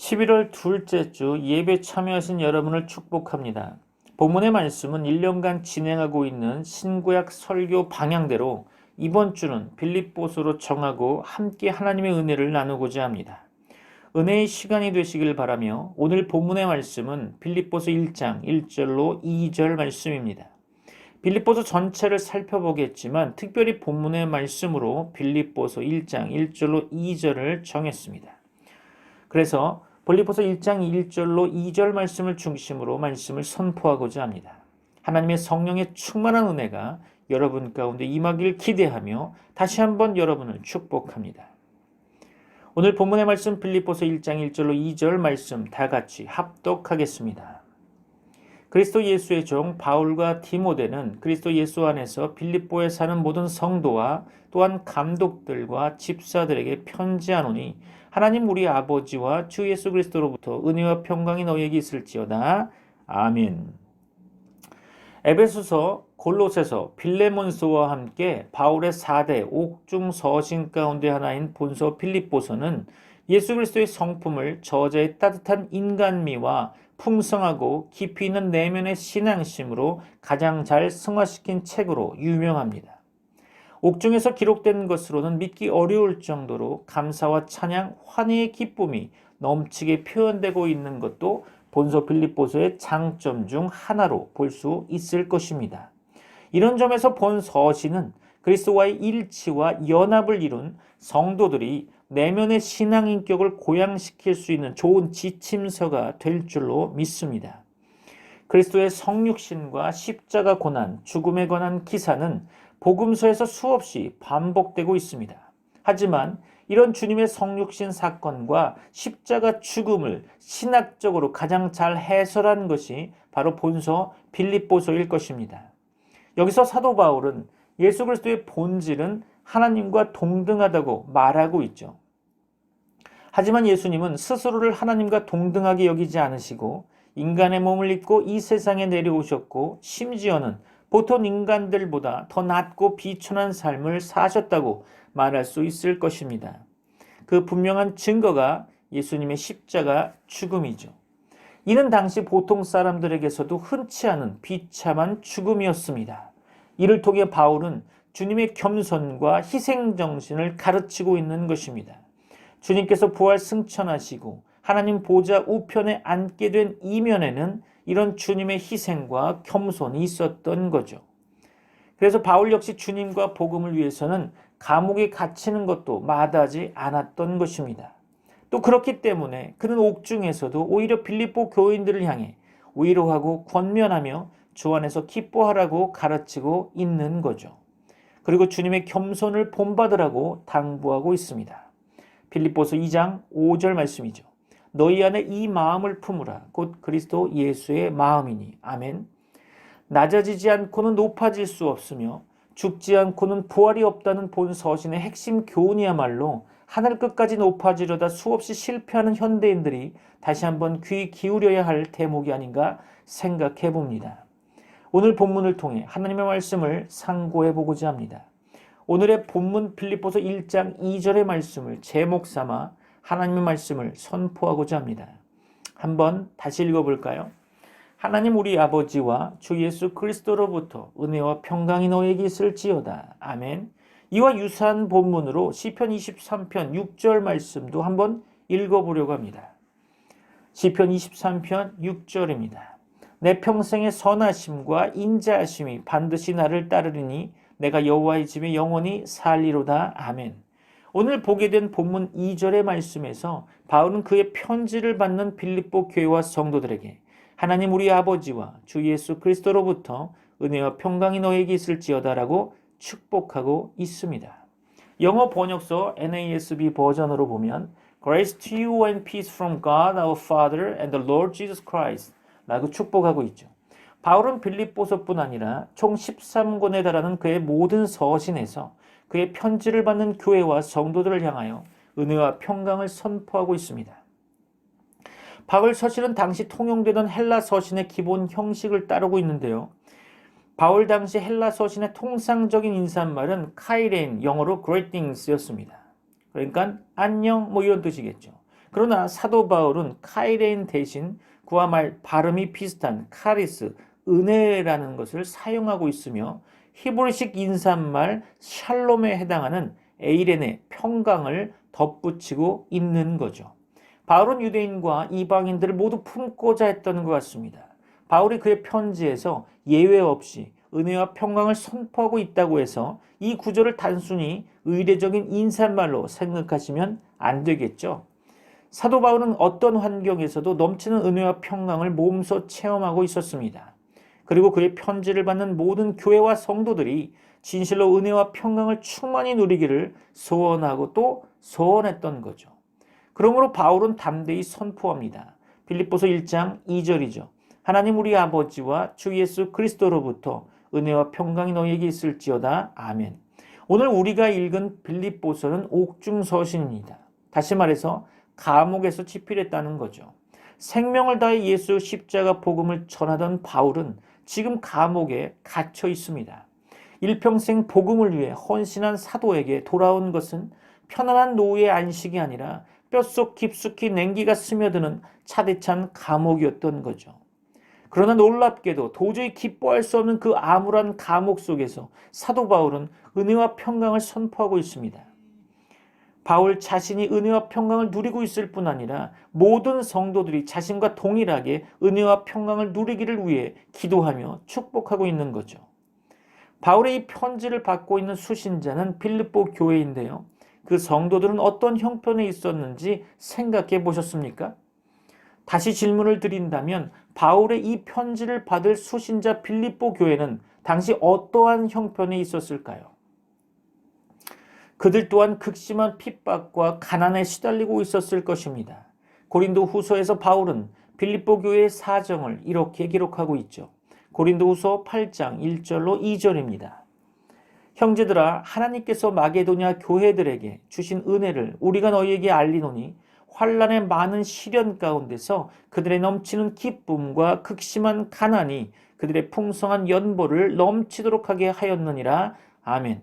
11월 둘째 주 예배 참여하신 여러분을 축복합니다. 본문의 말씀은 1년간 진행하고 있는 신구약 설교 방향대로 이번 주는 빌립보서로 정하고 함께 하나님의 은혜를 나누고자 합니다. 은혜의 시간이 되시길 바라며 오늘 본문의 말씀은 빌립보서 1장 1절로 2절 말씀입니다. 빌립보서 전체를 살펴보겠지만 특별히 본문의 말씀으로 빌립보서 1장 1절로 2절을 정했습니다. 그래서 빌립보서 1장 1절로 2절 말씀을 중심으로 말씀을 선포하고자 합니다. 하나님의 성령의 충만한 은혜가 여러분 가운데 임하길 기대하며 다시 한번 여러분을 축복합니다. 오늘 본문의 말씀 빌립보서 1장 1절로 2절 말씀 다 같이 합독하겠습니다. 그리스도 예수의 종 바울과 디모데는 그리스도 예수 안에서 빌립보에 사는 모든 성도와 또한 감독들과 집사들에게 편지하노니 하나님 우리 아버지와 주 예수 그리스도로부터 은혜와 평강이 너희에게 있을지어다. 아멘. 에베소서, 골로새서, 빌레몬서와 함께 바울의 4대 옥중 서신 가운데 하나인 본서 빌립보서는 예수 그리스도의 성품을 저자의 따뜻한 인간미와 풍성하고 깊이 있는 내면의 신앙심으로 가장 잘 승화시킨 책으로 유명합니다. 옥중에서 기록된 것으로는 믿기 어려울 정도로 감사와 찬양, 환희의 기쁨이 넘치게 표현되고 있는 것도 본서 빌립보서의 장점 중 하나로 볼 수 있을 것입니다. 이런 점에서 본 서신은 그리스도와의 일치와 연합을 이룬 성도들이 내면의 신앙 인격을 고양시킬 수 있는 좋은 지침서가 될 줄로 믿습니다. 그리스도의 성육신과 십자가 고난, 죽음에 관한 기사는 복음서에서 수없이 반복되고 있습니다. 하지만 이런 주님의 성육신 사건과 십자가 죽음을 신학적으로 가장 잘 해설한 것이 바로 본서 빌립보서일 것입니다. 여기서 사도 바울은 예수 그리스도의 본질은 하나님과 동등하다고 말하고 있죠. 하지만 예수님은 스스로를 하나님과 동등하게 여기지 않으시고 인간의 몸을 입고 이 세상에 내려오셨고 심지어는 보통 인간들보다 더 낮고 비천한 삶을 사셨다고 말할 수 있을 것입니다. 그 분명한 증거가 예수님의 십자가 죽음이죠. 이는 당시 보통 사람들에게서도 흔치 않은 비참한 죽음이었습니다. 이를 통해 바울은 주님의 겸손과 희생정신을 가르치고 있는 것입니다. 주님께서 부활 승천하시고 하나님 보좌 우편에 앉게 된 이면에는 이런 주님의 희생과 겸손이 있었던 거죠. 그래서 바울 역시 주님과 복음을 위해서는 감옥에 갇히는 것도 마다하지 않았던 것입니다. 또 그렇기 때문에 그는 옥중에서도 오히려 빌립보 교인들을 향해 위로하고 권면하며 주 안에서 기뻐하라고 가르치고 있는 거죠. 그리고 주님의 겸손을 본받으라고 당부하고 있습니다. 빌립보서 2장 5절 말씀이죠. 너희 안에 이 마음을 품으라. 곧 그리스도 예수의 마음이니. 아멘. 낮아지지 않고는 높아질 수 없으며 죽지 않고는 부활이 없다는 본 서신의 핵심 교훈이야말로 하늘 끝까지 높아지려다 수없이 실패하는 현대인들이 다시 한번 귀 기울여야 할 대목이 아닌가 생각해 봅니다. 오늘 본문을 통해 하나님의 말씀을 상고해 보고자 합니다. 오늘의 본문 빌립보서 1장 2절의 말씀을 제목 삼아 하나님의 말씀을 선포하고자 합니다. 한번 다시 읽어볼까요? 하나님 우리 아버지와 주 예수 그리스도로부터 은혜와 평강이 너에게 있을지어다. 아멘. 이와 유사한 본문으로 시편 23편 6절 말씀도 한번 읽어보려고 합니다. 시편 23편 6절입니다. 내 평생의 선하심과 인자하심이 반드시 나를 따르리니 내가 여호와의 집에 영원히 살리로다. 아멘. 오늘 보게 된 본문 2절의 말씀에서 바울은 그의 편지를 받는 빌립보 교회와 성도들에게 하나님 우리 아버지와 주 예수 그리스도로부터 은혜와 평강이 너에게 있을지어다라고 축복하고 있습니다. 영어 번역서 NASB 버전으로 보면 Grace to you and peace from God our Father and the Lord Jesus Christ 라고 축복하고 있죠. 바울은 빌립보서뿐 아니라 총 13권에 달하는 그의 모든 서신에서 그의 편지를 받는 교회와 성도들을 향하여 은혜와 평강을 선포하고 있습니다. 바울 서신은 당시 통용되던 헬라 서신의 기본 형식을 따르고 있는데요. 바울 당시 헬라 서신의 통상적인 인사말은 카이레인, 영어로 greetings 였습니다. 그러니까 안녕 이런 뜻이겠죠. 그러나 사도 바울은 카이레인 대신 그와 발음이 비슷한 카리스, 은혜라는 것을 사용하고 있으며 히브리식 인사말 샬롬에 해당하는 에이레네, 평강을 덧붙이고 있는 거죠. 바울은 유대인과 이방인들을 모두 품고자 했던 것 같습니다. 바울이 그의 편지에서 예외 없이 은혜와 평강을 선포하고 있다고 해서 이 구절을 단순히 의례적인 인사말로 생각하시면 안 되겠죠. 사도 바울은 어떤 환경에서도 넘치는 은혜와 평강을 몸소 체험하고 있었습니다. 그리고 그의 편지를 받는 모든 교회와 성도들이 진실로 은혜와 평강을 충만히 누리기를 소원하고 또 소원했던 거죠. 그러므로 바울은 담대히 선포합니다. 빌립보서 1장 2절이죠. 하나님 우리 아버지와 주 예수 그리스도로부터 은혜와 평강이 너희에게 있을지어다. 아멘. 오늘 우리가 읽은 빌립보서는 옥중서신입니다. 다시 말해서 감옥에서 집필했다는 거죠. 생명을 다해 예수 십자가 복음을 전하던 바울은 지금 감옥에 갇혀 있습니다. 일평생 복음을 위해 헌신한 사도에게 돌아온 것은 편안한 노후의 안식이 아니라 뼛속 깊숙이 냉기가 스며드는 차디찬 감옥이었던 거죠. 그러나 놀랍게도 도저히 기뻐할 수 없는 그 암울한 감옥 속에서 사도 바울은 은혜와 평강을 선포하고 있습니다. 바울 자신이 은혜와 평강을 누리고 있을 뿐 아니라 모든 성도들이 자신과 동일하게 은혜와 평강을 누리기를 위해 기도하며 축복하고 있는 거죠. 바울의 이 편지를 받고 있는 수신자는 빌립보 교회인데요. 그 성도들은 어떤 형편에 있었는지 생각해 보셨습니까? 다시 질문을 드린다면 바울의 이 편지를 받을 수신자 빌립보 교회는 당시 어떠한 형편에 있었을까요? 그들 또한 극심한 핍박과 가난에 시달리고 있었을 것입니다. 고린도 후서에서 바울은 빌립보 교회의 사정을 이렇게 기록하고 있죠. 고린도 후서 8장 1절로 2절입니다. 형제들아 하나님께서 마게도냐 교회들에게 주신 은혜를 우리가 너희에게 알리노니 환난의 많은 시련 가운데서 그들의 넘치는 기쁨과 극심한 가난이 그들의 풍성한 연보를 넘치도록 하게 하였느니라. 아멘.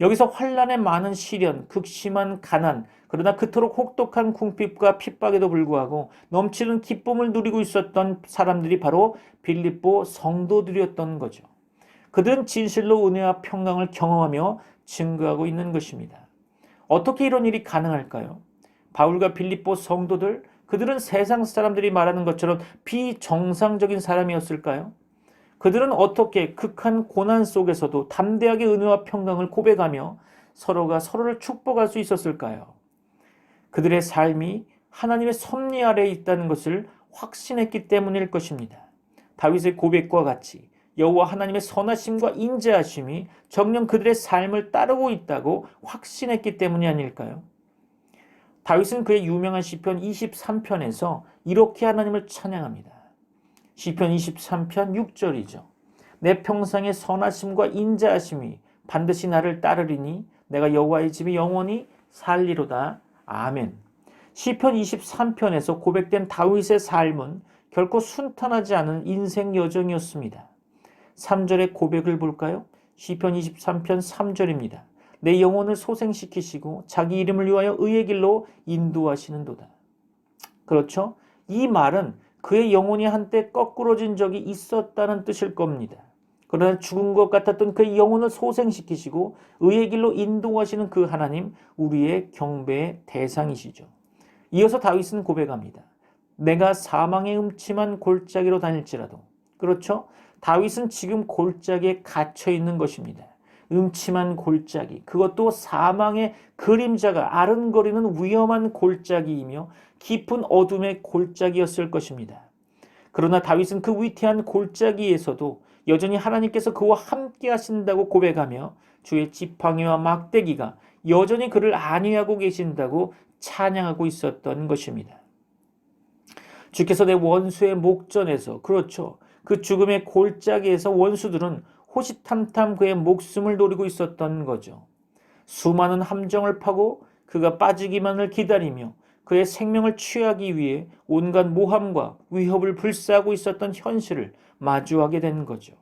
여기서 환난의 많은 시련, 극심한 가난, 그러나 그토록 혹독한 궁핍과 핍박에도 불구하고 넘치는 기쁨을 누리고 있었던 사람들이 바로 빌립보 성도들이었던 거죠. 그들은 진실로 은혜와 평강을 경험하며 증거하고 있는 것입니다. 어떻게 이런 일이 가능할까요? 바울과 빌립보 성도들, 그들은 세상 사람들이 말하는 것처럼 비정상적인 사람이었을까요? 그들은 어떻게 극한 고난 속에서도 담대하게 은혜와 평강을 고백하며 서로가 서로를 축복할 수 있었을까요? 그들의 삶이 하나님의 섭리 아래에 있다는 것을 확신했기 때문일 것입니다. 다윗의 고백과 같이 여호와 하나님의 선하심과 인자하심이 정녕 그들의 삶을 따르고 있다고 확신했기 때문이 아닐까요? 다윗은 그의 유명한 시편 23편에서 이렇게 하나님을 찬양합니다. 시편 23편 6절이죠. 내 평생의 선하심과 인자하심이 반드시 나를 따르리니 내가 여호와의 집에 영원히 살리로다. 아멘. 시편 23편에서 고백된 다윗의 삶은 결코 순탄하지 않은 인생 여정이었습니다. 3절의 고백을 볼까요? 시편 23편 3절입니다. 내 영혼을 소생시키시고 자기 이름을 위하여 의의 길로 인도하시는도다. 그렇죠? 이 말은 그의 영혼이 한때 거꾸러진 적이 있었다는 뜻일 겁니다. 그러나 죽은 것 같았던 그의 영혼을 소생시키시고 의의 길로 인도하시는 그 하나님, 우리의 경배의 대상이시죠. 이어서 다윗은 고백합니다. 내가 사망의 음침한 골짜기로 다닐지라도. 그렇죠? 다윗은 지금 골짜기에 갇혀 있는 것입니다. 음침한 골짜기, 그것도 사망의 그림자가 아른거리는 위험한 골짜기이며 깊은 어둠의 골짜기였을 것입니다. 그러나 다윗은 그 위태한 골짜기에서도 여전히 하나님께서 그와 함께 하신다고 고백하며 주의 지팡이와 막대기가 여전히 그를 안위하고 계신다고 찬양하고 있었던 것입니다. 주께서 내 원수의 목전에서, 그렇죠, 그 죽음의 골짜기에서 원수들은 호시탐탐 그의 목숨을 노리고 있었던 거죠. 수많은 함정을 파고 그가 빠지기만을 기다리며 그의 생명을 취하기 위해 온갖 모함과 위협을 불사하고 있었던 현실을 마주하게 된 거죠.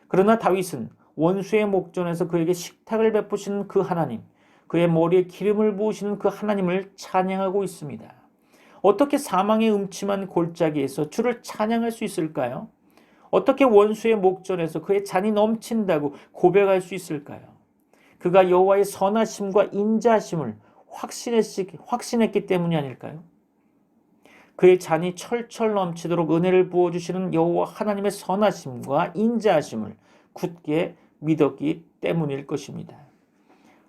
그러나 다윗은 원수의 목전에서 그에게 식탁을 베푸시는 그 하나님, 그의 머리에 기름을 부으시는 그 하나님을 찬양하고 있습니다. 어떻게 사망의 음침한 골짜기에서 주를 찬양할 수 있을까요? 어떻게 원수의 목전에서 그의 잔이 넘친다고 고백할 수 있을까요? 그가 여호와의 선하심과 인자하심을 확신했기 때문이 아닐까요? 그의 잔이 철철 넘치도록 은혜를 부어주시는 여호와 하나님의 선하심과 인자하심을 굳게 믿었기 때문일 것입니다.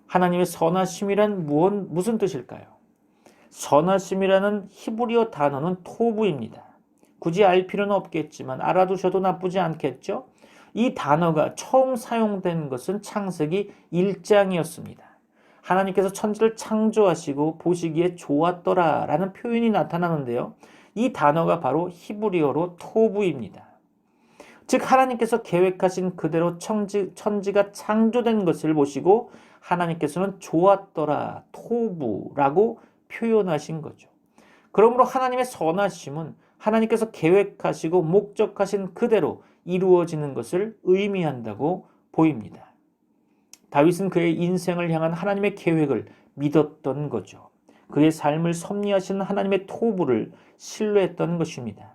하나님의 선하심이란 무슨 뜻일까요? 선하심이라는 히브리어 단어는 토부입니다. 굳이 알 필요는 없겠지만 알아두셔도 나쁘지 않겠죠? 이 단어가 처음 사용된 것은 창세기 1장이었습니다. 하나님께서 천지를 창조하시고 보시기에 좋았더라 라는 표현이 나타나는데요. 이 단어가 바로 히브리어로 토부입니다. 즉 하나님께서 계획하신 그대로 천지가 창조된 것을 보시고 하나님께서는 좋았더라 토부라고 표현하신 거죠. 그러므로 하나님의 선하심은 하나님께서 계획하시고 목적하신 그대로 이루어지는 것을 의미한다고 보입니다. 다윗은 그의 인생을 향한 하나님의 계획을 믿었던 거죠. 그의 삶을 섭리하시는 하나님의 토부를 신뢰했던 것입니다.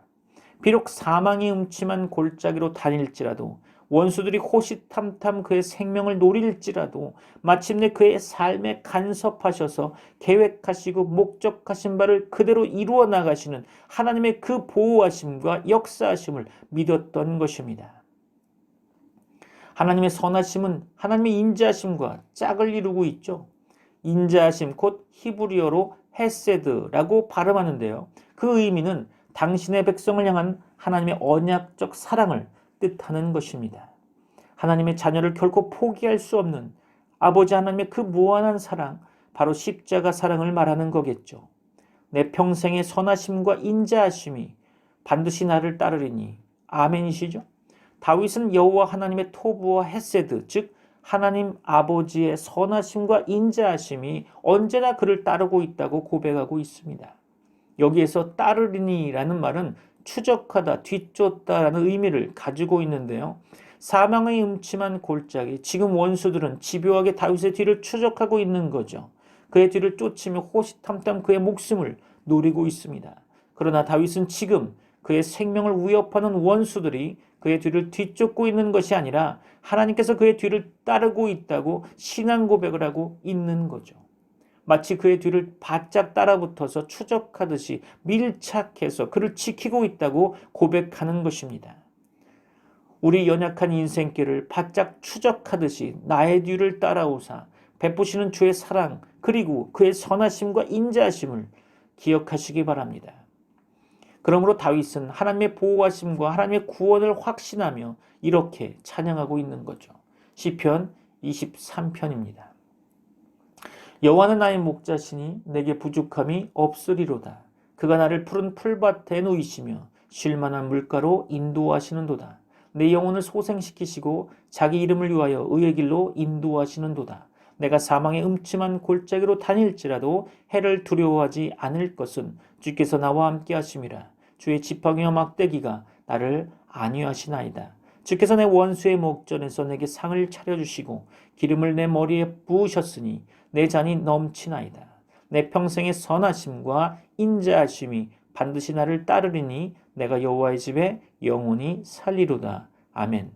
비록 사망이 음침한 골짜기로 다닐지라도 원수들이 호시탐탐 그의 생명을 노릴지라도 마침내 그의 삶에 간섭하셔서 계획하시고 목적하신 바를 그대로 이루어 나가시는 하나님의 그 보호하심과 역사하심을 믿었던 것입니다. 하나님의 선하심은 하나님의 인자하심과 짝을 이루고 있죠. 인자하심 곧 히브리어로 헤세드라고 발음하는데요. 그 의미는 당신의 백성을 향한 하나님의 언약적 사랑을 뜻하는 것입니다. 하나님의 자녀를 결코 포기할 수 없는 아버지 하나님의 그 무한한 사랑, 바로 십자가 사랑을 말하는 거겠죠. 내 평생의 선하심과 인자하심이 반드시 나를 따르리니 아멘이시죠? 다윗은 여호와 하나님의 토부와 헤세드, 즉 하나님 아버지의 선하심과 인자하심이 언제나 그를 따르고 있다고 고백하고 있습니다. 여기에서 따르리니라는 말은 추적하다, 뒤쫓다라는 의미를 가지고 있는데요. 사망의 음침한 골짜기, 지금 원수들은 집요하게 다윗의 뒤를 추적하고 있는 거죠. 그의 뒤를 쫓으며 호시탐탐 그의 목숨을 노리고 있습니다. 그러나 다윗은 지금 그의 생명을 위협하는 원수들이 그의 뒤를 뒤쫓고 있는 것이 아니라 하나님께서 그의 뒤를 따르고 있다고 신앙 고백을 하고 있는 거죠. 마치 그의 뒤를 바짝 따라붙어서 추적하듯이 밀착해서 그를 지키고 있다고 고백하는 것입니다. 우리 연약한 인생길을 바짝 추적하듯이 나의 뒤를 따라오사 베푸시는 주의 사랑 그리고 그의 선하심과 인자하심을 기억하시기 바랍니다. 그러므로 다윗은 하나님의 보호하심과 하나님의 구원을 확신하며 이렇게 찬양하고 있는 거죠. 시편 23편입니다. 여호와는 나의 목자시니 내게 부족함이 없으리로다. 그가 나를 푸른 풀밭에 놓이시며 쉴만한 물가로 인도하시는도다. 내 영혼을 소생시키시고 자기 이름을 위하여 의의 길로 인도하시는도다. 내가 사망의 음침한 골짜기로 다닐지라도 해를 두려워하지 않을 것은 주께서 나와 함께 하심이라. 주의 지팡이와 막대기가 나를 안위하시나이다. 주께서 내 원수의 목전에서 내게 상을 차려주시고 기름을 내 머리에 부으셨으니 내 잔이 넘치나이다. 내 평생의 선하심과 인자하심이 반드시 나를 따르리니 내가 여호와의 집에 영원히 살리로다. 아멘.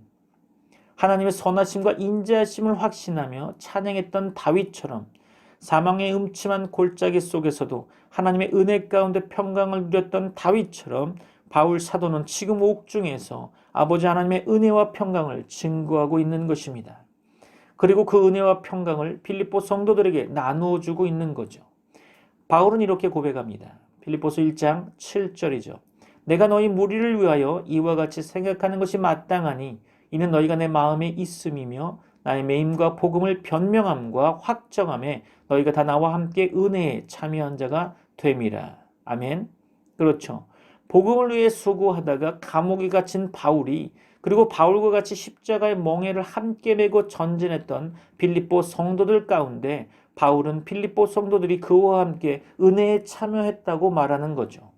하나님의 선하심과 인자하심을 확신하며 찬양했던 다윗처럼 사망의 음침한 골짜기 속에서도 하나님의 은혜 가운데 평강을 누렸던 다윗처럼 바울 사도는 지금 옥중에서 아버지 하나님의 은혜와 평강을 증거하고 있는 것입니다. 그리고 그 은혜와 평강을 빌립보 성도들에게 나누어 주고 있는 거죠. 바울은 이렇게 고백합니다. 빌립보서 1장 7절이죠. 내가 너희 무리를 위하여 이와 같이 생각하는 것이 마땅하니 이는 너희가 내 마음에 있음이며 나의 매임과 복음을 변명함과 확정함에 너희가 다 나와 함께 은혜에 참여한 자가 됨이라. 아멘. 그렇죠. 복음을 위해 수고하다가 감옥에 갇힌 바울이 그리고 바울과 같이 십자가의 멍에를 함께 메고 전진했던 빌립보 성도들 가운데 바울은 빌립보 성도들이 그와 함께 은혜에 참여했다고 말하는 거죠.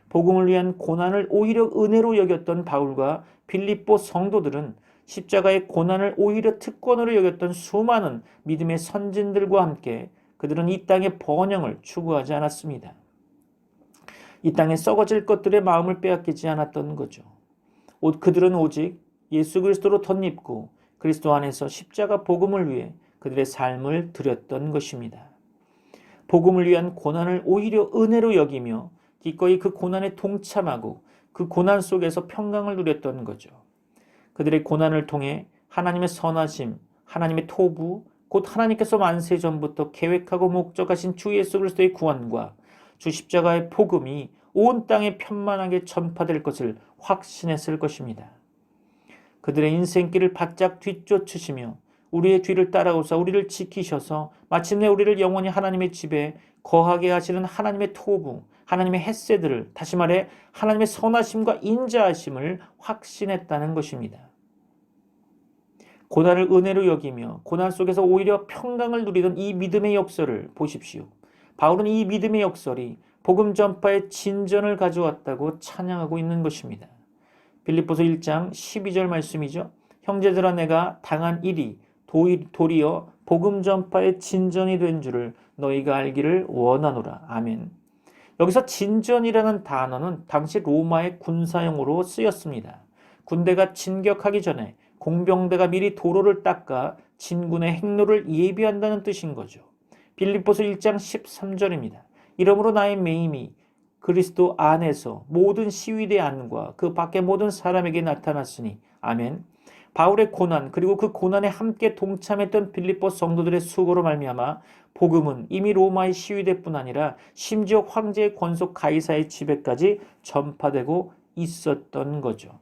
복음을 위한 고난을 오히려 은혜로 여겼던 바울과 빌립보 성도들은 십자가의 고난을 오히려 특권으로 여겼던 수많은 믿음의 선진들과 함께 그들은 이 땅의 번영을 추구하지 않았습니다. 이 땅에 썩어질 것들의 마음을 빼앗기지 않았던 거죠. 그들은 오직 예수 그리스도로 덧입고 그리스도 안에서 십자가 복음을 위해 그들의 삶을 드렸던 것입니다. 복음을 위한 고난을 오히려 은혜로 여기며 기꺼이 그 고난에 동참하고 그 고난 속에서 평강을 누렸던 거죠. 그들의 고난을 통해 하나님의 선하심, 하나님의 토부, 곧 하나님께서 만세 전부터 계획하고 목적하신 주 예수 그리스도의 구원과 주 십자가의 복음이 온 땅에 편만하게 전파될 것을 확신했을 것입니다. 그들의 인생길을 바짝 뒤쫓으시며 우리의 뒤를 따라오사 우리를 지키셔서 마침내 우리를 영원히 하나님의 집에 거하게 하시는 하나님의 토부, 하나님의 헷세들을, 다시 말해 하나님의 선하심과 인자하심을 확신했다는 것입니다. 고난을 은혜로 여기며 고난 속에서 오히려 평강을 누리던 이 믿음의 역설을 보십시오. 바울은 이 믿음의 역설이 복음 전파의 진전을 가져왔다고 찬양하고 있는 것입니다. 빌립보서 1장 12절 말씀이죠. 형제들아 내가 당한 일이 도리어 복음 전파의 진전이 된 줄을 너희가 알기를 원하노라. 아멘. 여기서 진전이라는 단어는 당시 로마의 군사용어로 쓰였습니다. 군대가 진격하기 전에 공병대가 미리 도로를 닦아 진군의 행로를 예비한다는 뜻인 거죠. 빌립보서 1장 13절입니다. 이러므로 나의 매임이 그리스도 안에서 모든 시위대 안과 그 밖의 모든 사람에게 나타났으니 아멘. 바울의 고난 그리고 그 고난에 함께 동참했던 빌립보 성도들의 수고로 말미암아 복음은 이미 로마의 시위대뿐 아니라 심지어 황제의 권속 가이사의 집에까지 전파되고 있었던 거죠.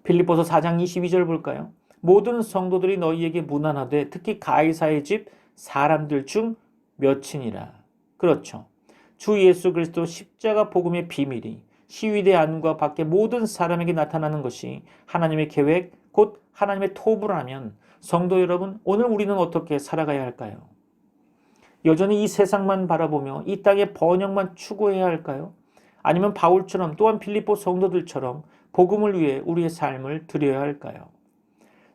빌립보서 4장 22절 볼까요? 모든 성도들이 너희에게 문안하되 특히 가이사의 집 사람들 중 몇이니라. 그렇죠. 주 예수 그리스도 십자가 복음의 비밀이 시위대 안과 밖의 모든 사람에게 나타나는 것이 하나님의 계획, 곧 하나님의 토부라면 성도 여러분, 오늘 우리는 어떻게 살아가야 할까요? 여전히 이 세상만 바라보며 이 땅의 번영만 추구해야 할까요? 아니면 바울처럼 또한 빌립보 성도들처럼 복음을 위해 우리의 삶을 드려야 할까요?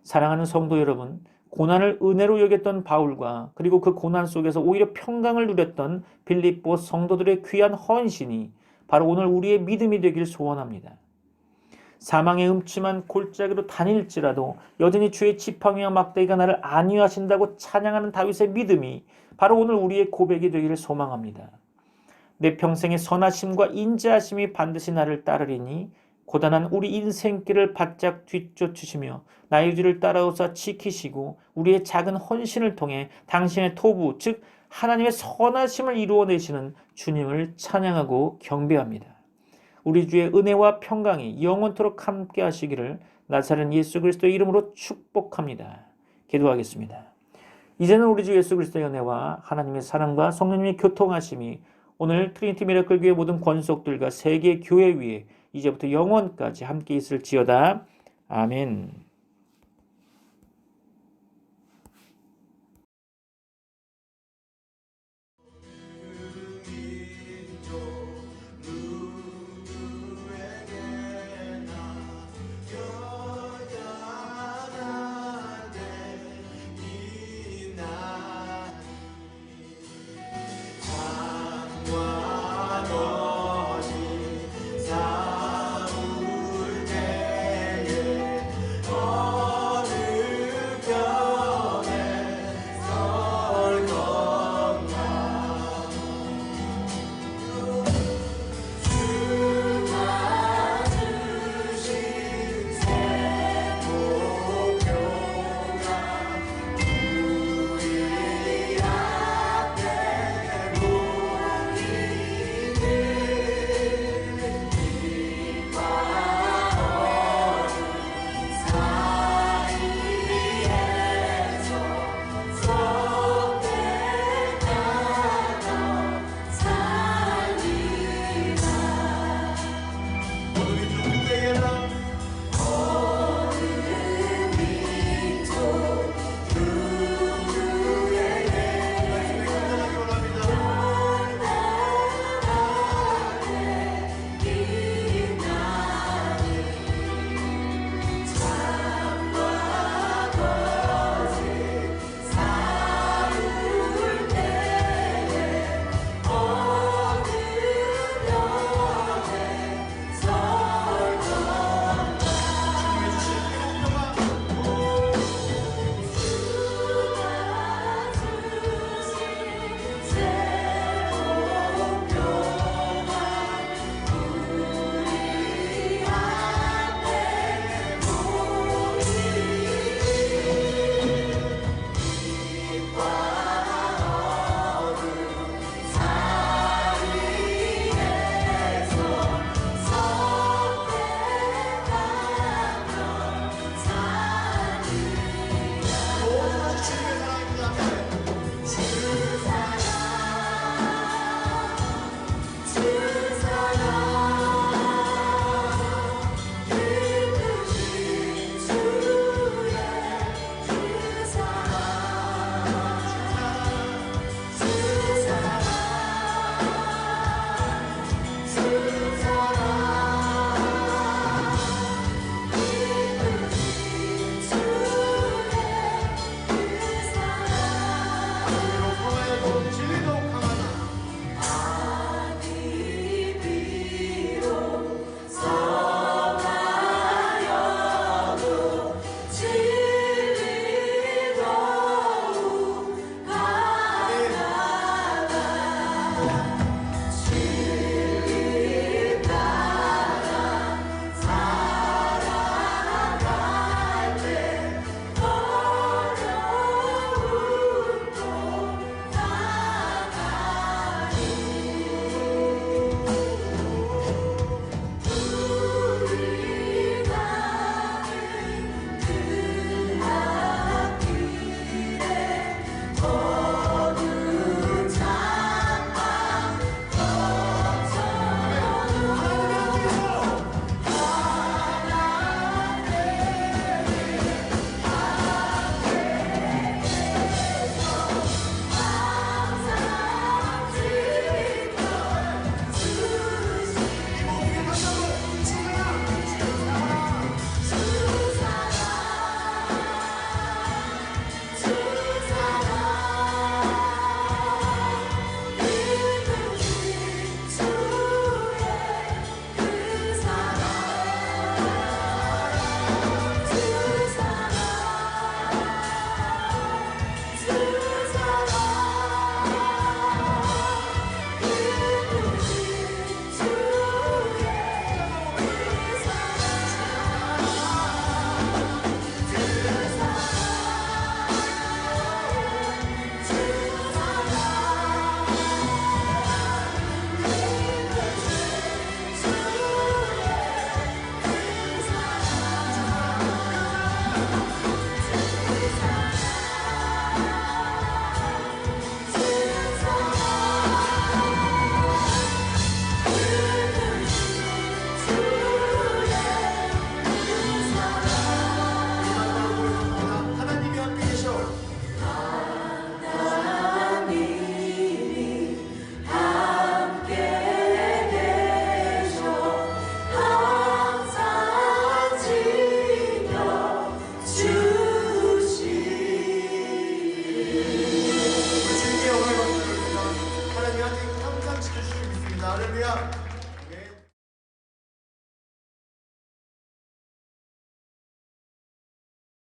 사랑하는 성도 여러분, 고난을 은혜로 여겼던 바울과 그리고 그 고난 속에서 오히려 평강을 누렸던 빌립보 성도들의 귀한 헌신이 바로 오늘 우리의 믿음이 되길 소원합니다. 사망의 음침한 골짜기로 다닐지라도 여전히 주의 지팡이와 막대기가 나를 안위하신다고 찬양하는 다윗의 믿음이 바로 오늘 우리의 고백이 되기를 소망합니다. 내 평생의 선하심과 인자하심이 반드시 나를 따르리니 고단한 우리 인생길을 바짝 뒤쫓으시며 나의 뒤를 따라오사 지키시고 우리의 작은 헌신을 통해 당신의 토부 즉 하나님의 선하심을 이루어내시는 주님을 찬양하고 경배합니다. 우리 주의 은혜와 평강이 영원토록 함께 하시기를 나사렛 예수 그리스도의 이름으로 축복합니다. 기도하겠습니다. 이제는 우리 주 예수 그리스도의 은혜와 하나님의 사랑과 성령님의 교통하심이 오늘 트리니티 미라클 교회 모든 권속들과 세계 교회 위에 이제부터 영원까지 함께 있을지어다. 아멘.